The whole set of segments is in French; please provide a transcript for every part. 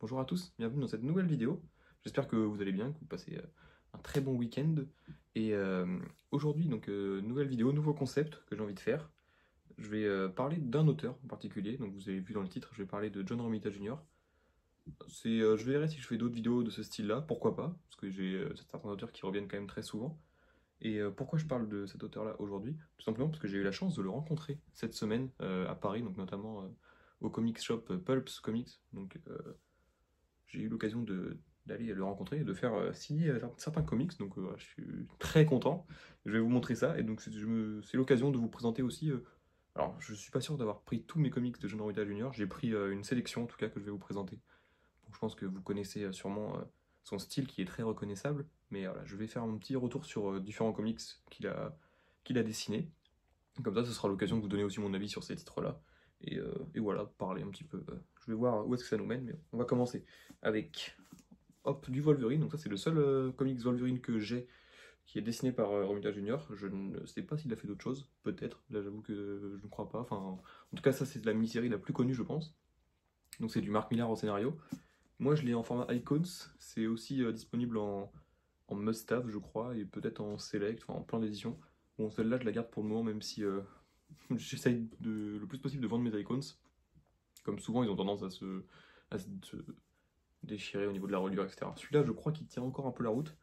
Bonjour à tous, bienvenue dans cette nouvelle vidéo. J'espère que vous allez bien, que vous passez un très bon week-end. Et aujourd'hui, nouvelle vidéo, nouveau concept que j'ai envie de faire. Je vais parler d'un auteur en particulier. Donc vous avez vu dans le titre, je vais parler de John Romita Jr. Je verrai si je fais d'autres vidéos de ce style-là, pourquoi pas, parce que j'ai certains auteurs qui reviennent quand même très souvent. Et pourquoi je parle de cet auteur-là aujourd'hui? Tout simplement parce que j'ai eu la chance de le rencontrer cette semaine à Paris, donc notamment au comic shop Pulps Comics. J'ai eu l'occasion d'aller le rencontrer et de faire signer certains comics, voilà, je suis très content. Je vais vous montrer ça, et donc c'est l'occasion de vous présenter aussi. Alors, je suis pas sûr d'avoir pris tous mes comics de John Romita Jr., j'ai pris une sélection en tout cas que je vais vous présenter. Donc, je pense que vous connaissez sûrement son style qui est très reconnaissable, mais voilà, je vais faire un petit retour sur différents comics qu'il a dessinés. Comme ça, ce sera l'occasion de vous donner aussi mon avis sur ces titres-là. Et voilà, parler un petit peu. Je vais voir où est-ce que ça nous mène, mais on va commencer avec hop, du Wolverine. Donc ça, c'est le seul comics Wolverine que j'ai qui est dessiné par Romita Junior. Je ne sais pas s'il a fait d'autres choses, peut-être. Là, j'avoue que je ne crois pas. Enfin, en tout cas, ça, c'est la mini-série la plus connue, je pense. Donc c'est du Mark Millar au scénario. Moi, je l'ai en format Icons. C'est aussi disponible en must-have, je crois, et peut-être en select, enfin en plein d'éditions. Bon, celle-là, je la garde pour le moment, même si j'essaye le plus possible de vendre mes icons. Comme souvent, ils ont tendance à se déchirer au niveau de la reliure, etc. Celui-là, je crois qu'il tient encore un peu la route.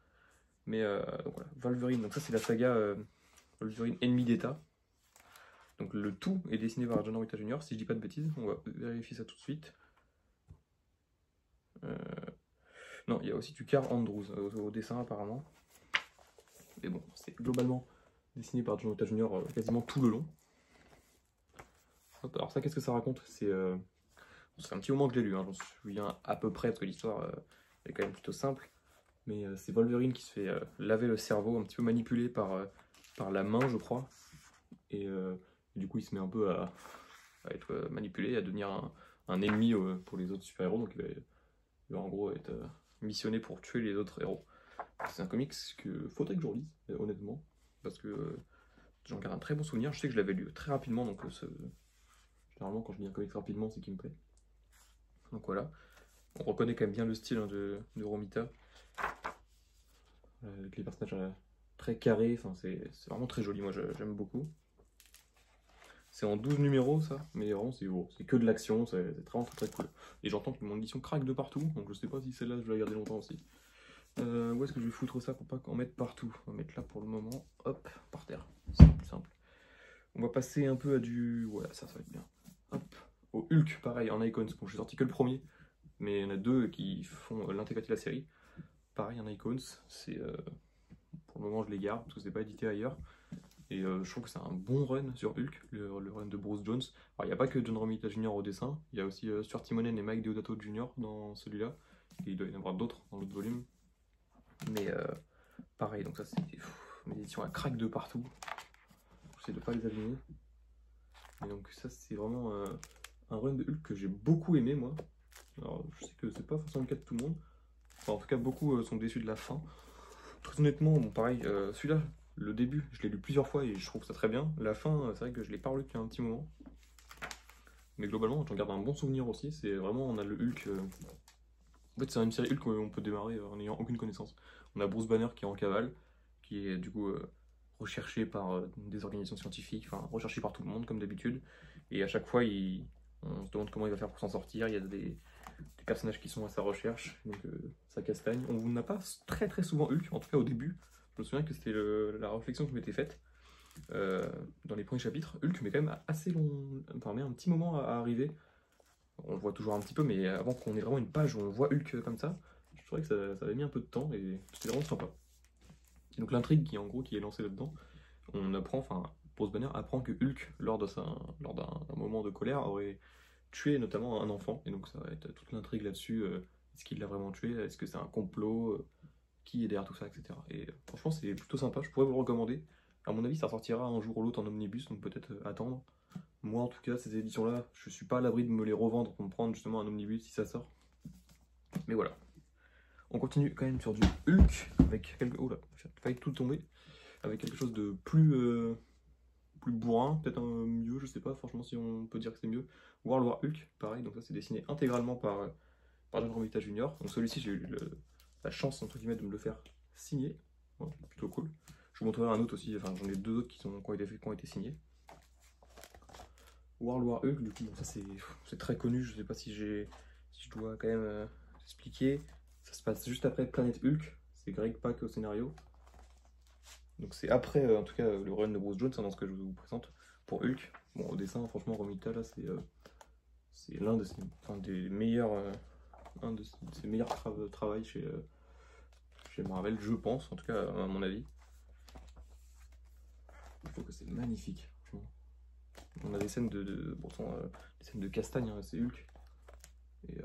Mais donc voilà, Wolverine, donc ça c'est la saga Wolverine Ennemi d'État. Donc le tout est dessiné par John Romita Jr., si je dis pas de bêtises, on va vérifier ça tout de suite. Non, il y a aussi du Carl Andrews au dessin apparemment. Mais bon, c'est globalement dessiné par John Romita Jr. Quasiment tout le long. Hop, alors ça, qu'est-ce que ça raconte? C'est un petit moment que je l'ai lu, hein, j'en souviens à peu près, parce que l'histoire est quand même plutôt simple. Mais c'est Wolverine qui se fait laver le cerveau, un petit peu manipulé par la main, je crois. Et du coup, il se met un peu à être manipulé, à devenir un ennemi pour les autres super-héros. Donc il va en gros être missionné pour tuer les autres héros. C'est un comics que faudrait que je relise, honnêtement. Parce que j'en garde un très bon souvenir. Je sais que je l'avais lu très rapidement, donc généralement quand je lis un comics rapidement, c'est qu'il me plaît. Donc voilà. On reconnaît quand même bien le style hein, de Romita. Avec les personnages très carrés, enfin, c'est vraiment très joli, moi j'aime beaucoup. C'est en 12 numéros ça, mais vraiment c'est que de l'action, c'est vraiment très cool. Et j'entends que mon édition craque de partout, donc je sais pas si celle-là je vais la garder longtemps aussi. Où est-ce que je vais foutre ça pour pas qu'en mettre partout? On va mettre là pour le moment, hop, par terre, c'est plus simple. On va passer un peu à du... Voilà, ça va être bien. Hop, au Hulk, pareil, en Icons. Bon, j'ai sorti que le premier, mais il y en a deux qui font l'intégralité de la série. Pareil, en Icons, c'est... Pour le moment, je les garde parce que c'est pas édité ailleurs. Et je trouve que c'est un bon run sur Hulk, le run de Bruce Jones. Alors, il n'y a pas que John Romita Jr. au dessin, il y a aussi Stuart Timonen et Mike Deodato Jr. dans celui-là. Et il doit y en avoir d'autres dans l'autre volume. Mais pareil, donc ça c'est. Mes éditions à craque de partout. J'essaie de pas les abîmer. Et donc ça c'est vraiment un run de Hulk que j'ai beaucoup aimé moi. Alors je sais que c'est pas forcément le cas de tout le monde. Enfin, en tout cas beaucoup sont déçus de la fin. Très honnêtement, bon pareil, celui-là, le début, je l'ai lu plusieurs fois et je trouve ça très bien. La fin, c'est vrai que je l'ai pas relu depuis un petit moment. Mais globalement, j'en garde un bon souvenir aussi. C'est vraiment, on a le Hulk. En fait, c'est une série Hulk qu'on peut démarrer en n'ayant aucune connaissance. On a Bruce Banner qui est en cavale, qui est du coup recherché par des organisations scientifiques, enfin recherché par tout le monde comme d'habitude. Et à chaque fois, on se demande comment il va faire pour s'en sortir. Il y a des personnages qui sont à sa recherche, donc ça castagne. On n'a pas très très souvent Hulk, en tout cas au début. Je me souviens que c'était la réflexion que je m'étais faite dans les premiers chapitres. Hulk met quand même assez long, enfin met un petit moment à arriver. On le voit toujours un petit peu, mais avant qu'on ait vraiment une page où on voit Hulk comme ça, je trouvais que ça avait mis un peu de temps et c'était vraiment sympa. Et donc l'intrigue qui en gros qui est lancée là-dedans, on apprend, enfin Bruce Banner apprend que Hulk lors d'un moment de colère aurait tué notamment un enfant, et donc ça va être toute l'intrigue là-dessus. Est-ce qu'il l'a vraiment tué? Est-ce que c'est un complot? Qui est derrière tout ça, etc. Et franchement, c'est plutôt sympa, je pourrais vous le recommander. À mon avis, ça sortira un jour ou l'autre en omnibus, donc peut-être attendre. Moi, en tout cas, ces éditions-là, je suis pas à l'abri de me les revendre pour me prendre justement un omnibus si ça sort. Mais voilà. On continue quand même sur du Hulk, avec quelque... Oh là, j'ai failli tout tomber. Avec quelque chose de plus bourrin, peut-être un mieux, je sais pas franchement si on peut dire que c'est mieux. World War Hulk, pareil, donc ça c'est dessiné intégralement par par John Romita Jr. Donc celui-ci, j'ai eu la chance, entre guillemets, de me le faire signer. Bon, plutôt cool. Je vous montrerai un autre aussi, enfin j'en ai deux autres qui ont été signés. World War Hulk, du coup, bon, ça c'est très connu, je sais pas si je dois quand même expliquer. Ça se passe juste après Planète Hulk, c'est Greg Pak au scénario. Donc c'est après, en tout cas, le run de Bruce Jones, hein, dans ce que je vous présente pour Hulk. Bon, au dessin, franchement, Romita, là, c'est l'un de des meilleurs, un de ses meilleurs travail chez Marvel, je pense, en tout cas, à mon avis. Je trouve que c'est magnifique, franchement. On a des scènes des scènes de castagne, hein, c'est Hulk. Et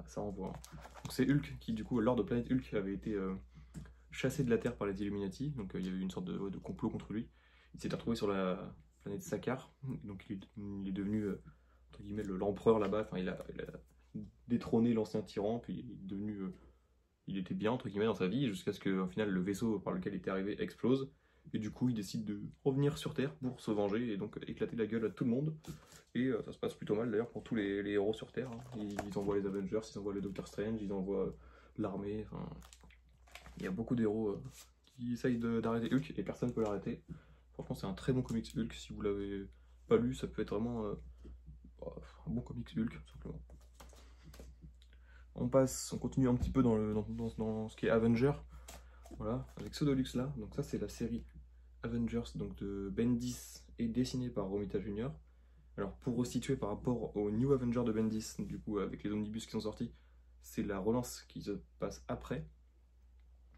ça envoie. Hein. Donc c'est Hulk qui, du coup, lors de Planète Hulk, avait été chassé de la Terre par les Illuminati. Donc il y avait une sorte de complot contre lui. Il s'est retrouvé sur la planète Sakaar. Donc il est devenu, entre guillemets, l'empereur là-bas. Enfin, il a détrôné l'ancien tyran. Puis il est devenu... il était bien, entre guillemets, dans sa vie. Jusqu'à ce qu'au final, le vaisseau par lequel il était arrivé explose. Et du coup, il décide de revenir sur Terre pour se venger et donc éclater la gueule à tout le monde. Et ça se passe plutôt mal d'ailleurs pour tous les héros sur Terre. Hein. Ils envoient les Avengers, ils envoient le Doctor Strange, ils envoient l'armée. Enfin, il y a beaucoup d'héros qui essayent d'arrêter Hulk et personne ne peut l'arrêter. Franchement, c'est un très bon comics Hulk. Si vous l'avez pas lu, ça peut être vraiment un bon comics Hulk, tout simplement. On continue un petit peu dans ce qui est Avengers. Voilà, avec ce Deluxe là. Donc ça, c'est la série Avengers donc de Bendis et dessiné par Romita Jr. Alors pour resituer par rapport au New Avenger de Bendis, du coup avec les omnibus qui sont sortis, c'est la relance qui se passe après.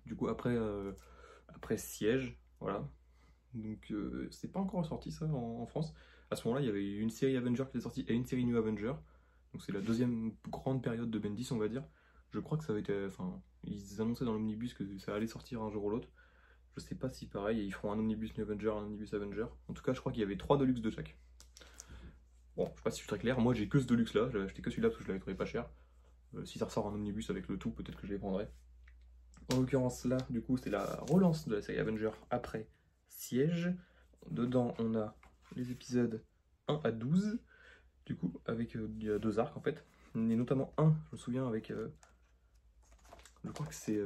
Du coup après Siège, voilà. Donc c'est pas encore sorti ça en France. À ce moment-là, il y avait une série Avenger qui était sortie et une série New Avenger. Donc c'est la deuxième grande période de Bendis, on va dire. Je crois que ça avait été... Enfin, ils annonçaient dans l'omnibus que ça allait sortir un jour ou l'autre. Je sais pas si pareil, ils feront un omnibus New Avenger, un omnibus Avenger. En tout cas, je crois qu'il y avait 3 Deluxe de chaque. Bon, je sais pas si je suis très clair. Moi, j'ai que ce Deluxe là. J'ai acheté que celui-là parce que je l'avais trouvé pas cher. Si ça ressort un omnibus avec le tout, peut-être que je les prendrai. En l'occurrence, là, du coup, c'est la relance de la série Avenger après Siège. Dedans, on a les épisodes 1 à 12. Du coup, avec il y a 2 arcs en fait. Et notamment un, je me souviens, avec. Je crois que c'est.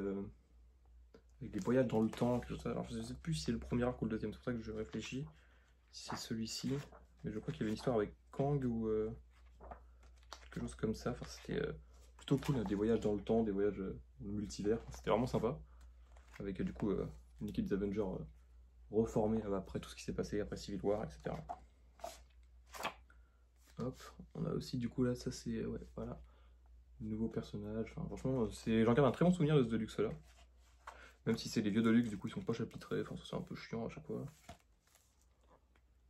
Avec des voyages dans le temps, quelque chose comme ça. Alors, je sais plus si c'est le premier arc ou le deuxième, c'est pour ça que je réfléchis. Si c'est celui-ci. Mais je crois qu'il y avait une histoire avec Kang ou. Quelque chose comme ça. Enfin, c'était plutôt cool, hein, des voyages dans le temps, des voyages multivers. C'était vraiment sympa. Avec du coup une équipe d'Avengers reformée après tout ce qui s'est passé, après Civil War, etc. Hop, on a aussi du coup là, ça c'est, ouais, voilà, nouveau personnage. Enfin, franchement, j'en garde un très bon souvenir de ce Deluxe là. Même si c'est les vieux Deluxe, du coup ils sont pas chapitrés, enfin c'est un peu chiant à chaque fois.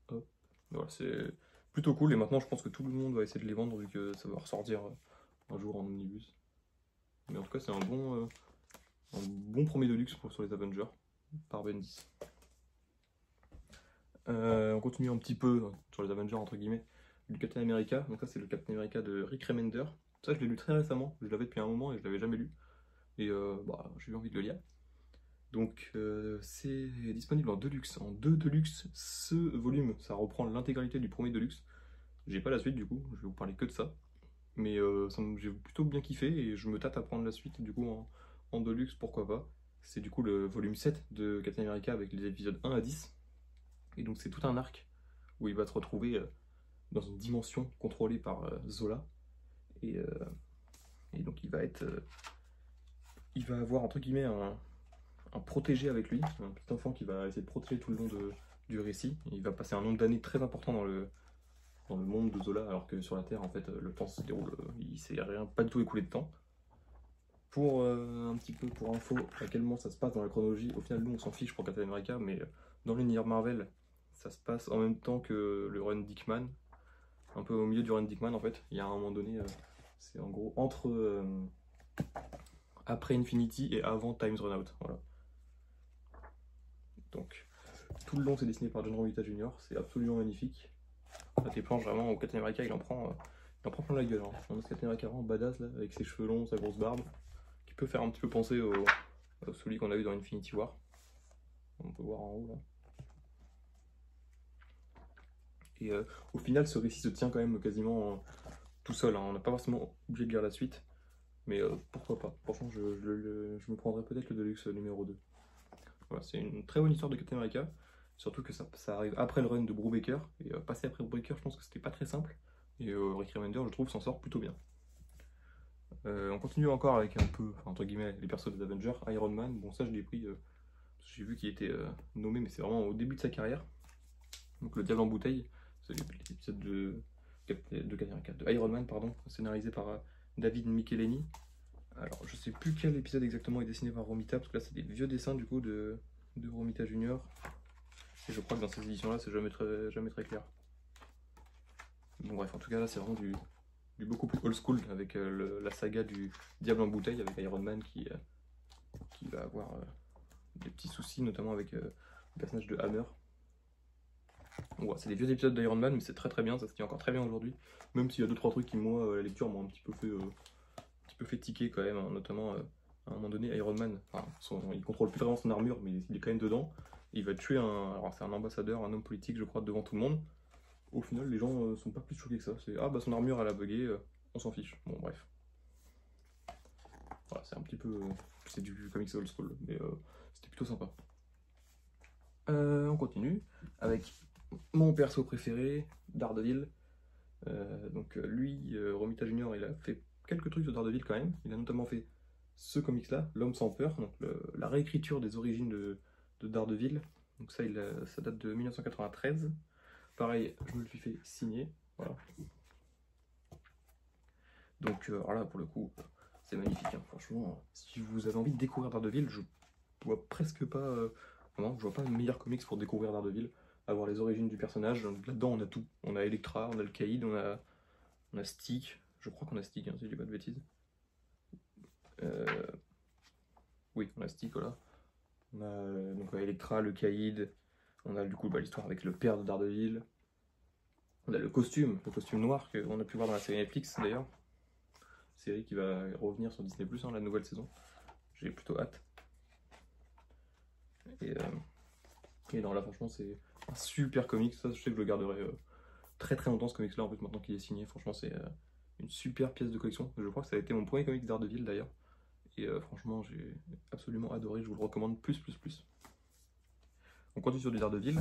Hop, voilà, c'est plutôt cool et maintenant je pense que tout le monde va essayer de les vendre vu que ça va ressortir un jour en omnibus. Mais en tout cas c'est un bon premier Deluxe sur les Avengers par Bendis. On continue un petit peu sur les Avengers entre guillemets du Captain America. Donc ça c'est le Captain America de Rick Remender. Ça je l'ai lu très récemment, je l'avais depuis un moment et je l'avais jamais lu. Et j'ai eu envie de le lire. Donc c'est disponible en Deluxe, en 2 Deluxe. Ce volume, ça reprend l'intégralité du premier Deluxe. J'ai pas la suite du coup, je vais vous parler que de ça. Mais j'ai plutôt bien kiffé et je me tâte à prendre la suite du coup en Deluxe, pourquoi pas. C'est du coup le volume 7 de Captain America avec les épisodes 1 à 10. Et donc c'est tout un arc où il va se retrouver dans une dimension contrôlée par Zola. Et donc il va avoir entre guillemets un protégé avec lui, un petit enfant qui va essayer de protéger tout le long du récit. Et il va passer un nombre d'années très important dans le monde de Zola, alors que sur la Terre en fait le temps se déroule, il ne s'est pas du tout écoulé de temps. Pour un petit peu pour info à quel moment ça se passe dans la chronologie, au final nous on s'en fiche pour Captain America, mais dans l'univers Marvel, ça se passe en même temps que le run Dickman, un peu au milieu du run Dickman en fait. Il y a un moment donné, c'est en gros entre après Infinity et avant Time's Run Out, voilà. Donc tout le long c'est dessiné par John Romita Jr., c'est absolument magnifique. Là tes planches vraiment au Captain America il en prend plein la gueule. Hein. On a ce Captain America vraiment badass là, avec ses cheveux longs, sa grosse barbe, qui peut faire un petit peu penser au celui qu'on a eu dans Infinity War. On peut voir en haut là. Et au final, ce récit se tient quand même quasiment tout seul. Hein. On n'a pas forcément obligé de lire la suite. mais pourquoi pas. Franchement, je me prendrais peut-être le Deluxe numéro 2. Voilà, c'est une très bonne histoire de Captain America, surtout que ça arrive après le run de Brubaker, et passer après Brubaker, je pense que c'était pas très simple, et Rick Remender, je trouve, s'en sort plutôt bien. On continue encore avec un peu, enfin, entre guillemets, les persos des Avengers. Iron Man, bon ça je l'ai pris, j'ai vu qu'il était nommé, mais c'est vraiment au début de sa carrière. Donc le Diable en bouteille, c'est l'épisode de Iron Man, pardon, scénarisé par David Michelini. Alors je sais plus quel épisode exactement est dessiné par Romita, parce que là c'est des vieux dessins du coup de Romita Junior. Et je crois que dans ces éditions là c'est jamais très clair. Bon bref, en tout cas là c'est vraiment du beaucoup plus old school avec la saga du Diable en bouteille avec Iron Man qui va avoir des petits soucis, notamment avec le personnage de Hammer. Bon, c'est des vieux épisodes d'Iron Man, mais c'est très bien, ça se tient encore très bien aujourd'hui. Même s'il y a 2-3 trucs qui, moi, la lecture m'ont un petit peu fait tiquer quand même, hein, notamment à un moment donné, Iron Man, enfin, il contrôle plus vraiment son armure, mais il est quand même dedans. Il va tuer alors c'est un ambassadeur, un homme politique, je crois, devant tout le monde. Au final, les gens sont pas plus choqués que ça. C'est ah bah son armure elle a bugué, on s'en fiche. Bon, bref. Voilà, c'est un petit peu. C'est du comics old school, mais c'était plutôt sympa. On continue avec mon perso préféré, Daredevil. Donc lui, Romita Junior, il a fait quelques trucs sur Daredevil quand même. Il a notamment fait ce comics là, L'Homme sans peur, donc la réécriture des origines de Daredevil. Donc ça, ça date de 1993. Pareil, je me le suis fait signer. Voilà. Donc voilà, pour le coup, c'est magnifique. Hein. Franchement, si vous avez envie de découvrir Daredevil, je vois presque pas. Vraiment, je vois pas de meilleur comics pour découvrir Daredevil. Avoir les origines du personnage. Là-dedans, on a tout. On a Elektra, on a le Caïd, on a Stick. Je crois qu'on a Stick, hein, si je dis pas de bêtises. Oui, on a Stick, voilà. On a donc Elektra, le Caïd. On a du coup l'histoire avec le père de Daredevil. On a le costume noir qu'on a pu voir dans la série Netflix d'ailleurs. Série qui va revenir sur Disney+, hein, la nouvelle saison. J'ai plutôt hâte. Et non, là franchement c'est un super comics, ça je sais que je le garderai très longtemps ce comics là en plus maintenant qu'il est signé. Franchement c'est une super pièce de collection. Je crois que ça a été mon premier comics Daredevil d'ailleurs. Et franchement j'ai absolument adoré, je vous le recommande plus. On continue sur du Daredevil.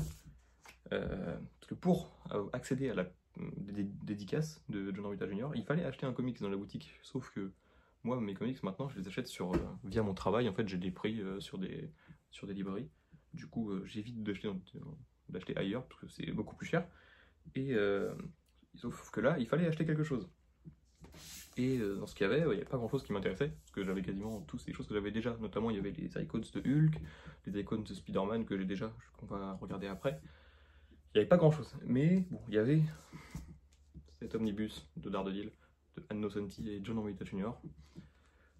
Parce que pour accéder à la dédicace de John Romita Jr., il fallait acheter un comics dans la boutique. Sauf que moi, mes comics, maintenant, je les achète via mon travail. En fait, j'ai des prix sur des librairies. Du coup, j'évite d'acheter ailleurs, parce que c'est beaucoup plus cher. Et sauf que là, il fallait acheter quelque chose. Et dans ce qu'il y avait, il n'y avait pas grand-chose qui m'intéressait, parce que j'avais quasiment tous les choses que j'avais déjà. Notamment, il y avait les icons de Hulk, les icons de Spider-Man que j'ai déjà, qu'on va regarder après. Il n'y avait pas grand chose, mais bon, il y avait cet omnibus de Daredevil, de Ann Nocenti et John Romita Jr.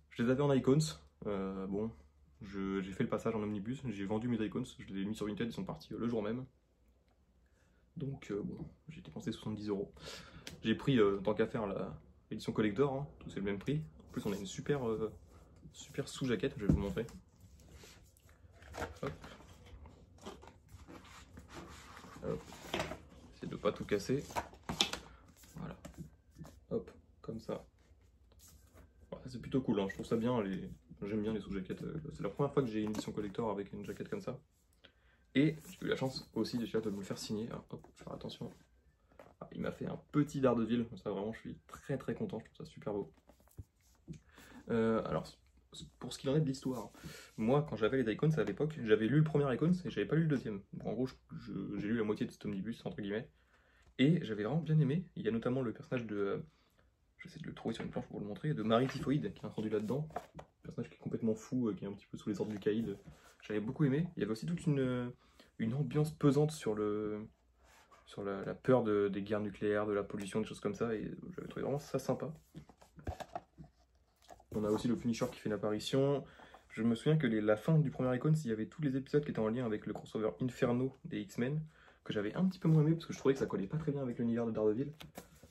Je les avais en icons, bon, j'ai fait le passage en omnibus, j'ai vendu mes icons, je les ai mis sur Vinted, ils sont partis le jour même. Donc bon, j'ai dépensé 70 €. J'ai pris, tant qu'à faire, l'édition collector, hein, tout c'est le même prix. En plus on a une super sous-jaquette, je vais vous montrer. Hop. Hop. Essayez de pas tout casser. Voilà. Hop, comme ça. Ouais, c'est plutôt cool, hein. Je trouve ça bien, j'aime bien les sous-jaquettes. C'est la première fois que j'ai une édition collector avec une jaquette comme ça. Et j'ai eu la chance aussi déjà de me le faire signer. Alors, hop, je vais faire attention. Ah, il m'a fait un petit Daredevil, ça vraiment je suis très content, je trouve ça super beau. Alors, pour ce qu'il en est de l'histoire, moi quand j'avais les Icons à l'époque, j'avais lu le premier Icons et j'avais pas lu le deuxième. En gros, j'ai lu la moitié de cet omnibus, entre guillemets, et j'avais vraiment bien aimé. Il y a notamment le personnage de, j'essaie de le trouver sur une planche pour vous le montrer, de Marie Typhoïde qui est introduit là-dedans. Un personnage qui est complètement fou, qui est un petit peu sous les ordres du Caïd. J'avais beaucoup aimé. Il y avait aussi toute une ambiance pesante sur la peur des guerres nucléaires, de la pollution, des choses comme ça, et j'avais trouvé vraiment ça sympa. On a aussi le Punisher qui fait une apparition. Je me souviens que la fin du premier Icons, il y avait tous les épisodes qui étaient en lien avec le crossover Inferno des X-Men, que j'avais un petit peu moins aimé parce que je trouvais que ça collait pas très bien avec l'univers de Daredevil.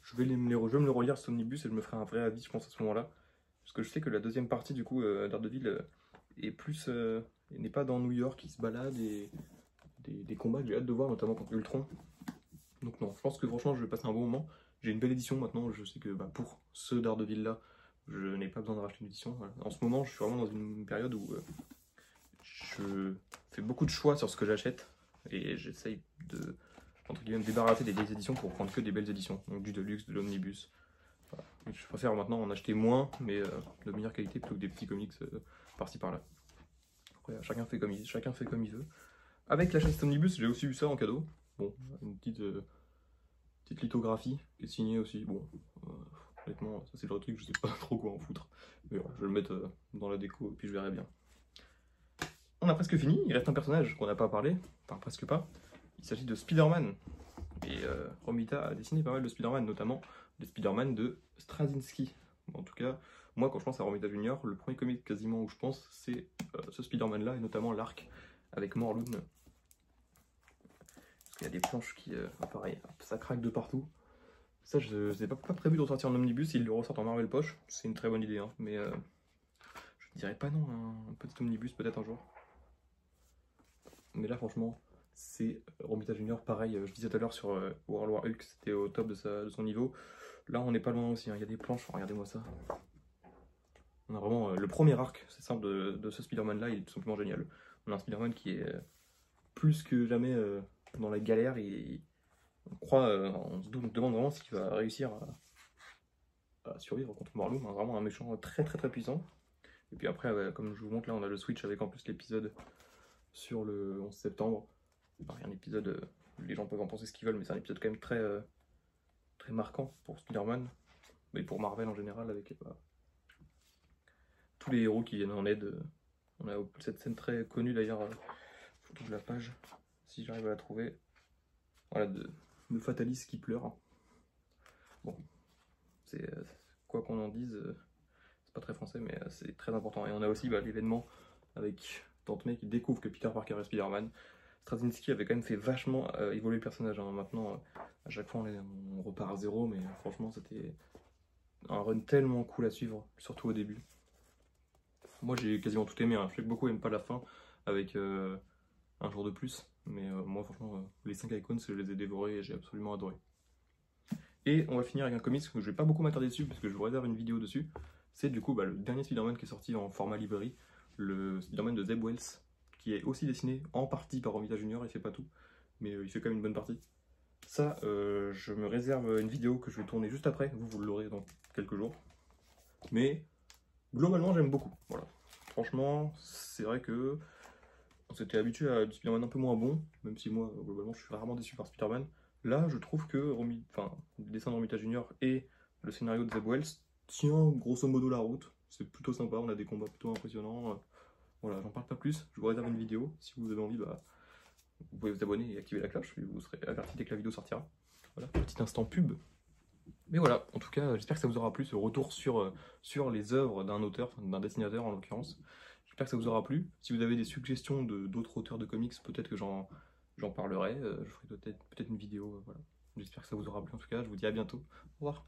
Je vais me le relire cet omnibus et je me ferai un vrai avis, je pense, à ce moment-là. Parce que je sais que la deuxième partie, du coup, Daredevil est plus. N'est pas dans New York, il se balade et des combats que j'ai hâte de voir, notamment contre Ultron. Donc, non, je pense que franchement, je vais passer un bon moment. J'ai une belle édition maintenant, je sais que pour ce Daredevil-là, je n'ai pas besoin de racheter une édition. Voilà. En ce moment, je suis vraiment dans une période où je fais beaucoup de choix sur ce que j'achète et j'essaye de, entre guillemets, me débarrasser des vieilles éditions pour prendre que des belles éditions, donc du deluxe, de l'omnibus. Voilà. Je préfère maintenant en acheter moins, mais de meilleure qualité plutôt que des petits comics par-ci par-là. Après, chacun fait comme il veut. Avec l'achat de cet omnibus, j'ai aussi eu ça en cadeau. Bon, une petite lithographie qui est signée aussi. Bon, honnêtement, ça c'est le truc, je sais pas trop quoi en foutre. Mais voilà, je vais le mettre dans la déco et puis je verrai bien. On a presque fini, il reste un personnage qu'on n'a pas parlé, enfin presque pas. Il s'agit de Spider-Man. Et Romita a dessiné pas mal de Spider-Man, notamment les Spider-Man de Straczynski. En tout cas, moi quand je pense à Romita Junior, le premier comic quasiment où je pense, c'est ce Spider-Man là, et notamment l'arc avec Morlun. Parce qu'il y a des planches qui, pareil, ça craque de partout. Ça, je n'ai pas prévu de ressortir en omnibus, ils le ressortent en Marvel Poche, c'est une très bonne idée, hein, mais je dirais pas non, un petit omnibus peut-être un jour. Mais là, franchement, c'est Romita Junior, pareil, je disais tout à l'heure sur World War Hulk, c'était au top de son niveau. Là, on n'est pas loin aussi, hein. Il y a des planches, regardez-moi ça. On a vraiment le premier arc, c'est simple, de ce Spider-Man là, il est tout simplement génial. On a un Spider-Man qui est plus que jamais dans la galère, on se demande vraiment s'il va réussir à survivre contre Morlun, hein. Vraiment un méchant très puissant. Et puis après, comme je vous montre là, on a le Switch avec en plus l'épisode sur le 11 septembre. Enfin, un épisode, les gens peuvent en penser ce qu'ils veulent, mais c'est un épisode quand même très marquant pour Spider-Man, mais pour Marvel en général, avec tous les héros qui viennent en aide. On a cette scène très connue d'ailleurs, je trouve la page, si j'arrive à la trouver, voilà, de Fatalis qui pleure. Bon, c'est quoi qu'on en dise, c'est pas très français, mais c'est très important. Et on a aussi l'événement avec Tante May qui découvre que Peter Parker est Spider-Man. Straczynski avait quand même fait vachement évoluer le personnage, hein. Maintenant, à chaque fois on repart à zéro, mais franchement c'était un run tellement cool à suivre, surtout au début. Moi j'ai quasiment tout aimé, hein. Je sais que beaucoup n'aiment pas la fin avec un jour de plus, mais moi franchement les 5 icons je les ai dévorés et j'ai absolument adoré. Et on va finir avec un comics que je vais pas beaucoup m'attarder dessus parce que je vous réserve une vidéo dessus. C'est du coup le dernier Spider-Man qui est sorti en format librairie, le Spider-Man de Zeb Wells, qui est aussi dessiné en partie par Romita Junior, il fait pas tout, mais il fait quand même une bonne partie. Ça, je me réserve une vidéo que je vais tourner juste après, vous l'aurez dans quelques jours. Mais globalement j'aime beaucoup, voilà. Franchement, c'est vrai que on s'était habitué à du Spider-Man un peu moins bon, même si moi, globalement, je suis rarement déçu par Spider-Man. Là, je trouve que le dessin de Romita Junior et le scénario de Zeb Wells tient grosso modo la route. C'est plutôt sympa, on a des combats plutôt impressionnants. Voilà, j'en parle pas plus, je vous réserve une vidéo. Si vous avez envie, vous pouvez vous abonner et activer la cloche, et vous serez averti dès que la vidéo sortira. Voilà, petit instant pub. Mais voilà, en tout cas, j'espère que ça vous aura plu, ce retour sur les œuvres d'un auteur, d'un dessinateur en l'occurrence. J'espère que ça vous aura plu. Si vous avez des suggestions d'autres auteurs de comics, peut-être que j'en parlerai. Je ferai peut-être une vidéo. Voilà. J'espère que ça vous aura plu en tout cas. Je vous dis à bientôt. Au revoir.